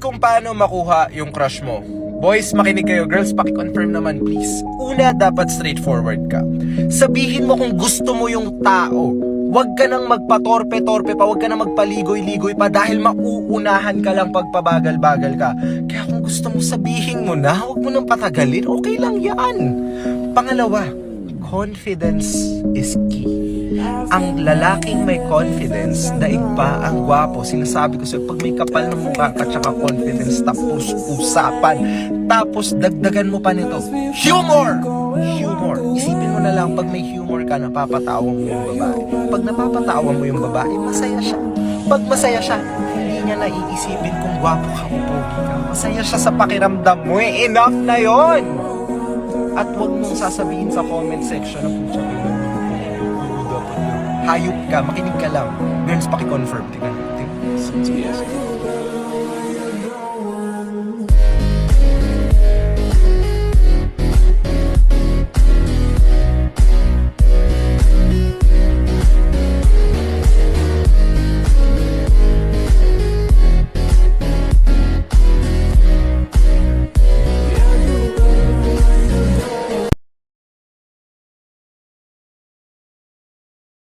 kung paano makuha yung crush mo. Boys, makinig kayo. Girls, paki-confirm naman please. Una, dapat straightforward ka. Sabihin mo kung gusto mo yung tao. Huwag ka nang magpatorpe-torpe pa, huwag ka nang magpaligoy-ligoy pa dahil mauunahan ka lang pagpabagal-bagal ka. Kaya kung gusto mo, sabihin mo na, huwag mo nang patagalin, okay lang yan. Pangalawa, confidence is key. Ang lalaking may confidence, daig pa ang gwapo. Sinasabi ko sa'yo, pag may kapal ng mukha at saka confidence, tapos usapan, tapos dagdagan mo pa nito, humor! Humor. Isipin mo na lang, pag may humor ka, napapatawa mo yung babae. Pag napapatawa mo yung babae, masaya siya. Pag masaya siya, hindi niya naiisipin kung gwapo ka o pogi ka. Masaya siya sa pakiramdam mo. Enough na yon. At huwag mong sasabihin sa comment section na pucha ko yun. Hayop ka, makinig ka lang. Girls, paki-confirm. Tingnan.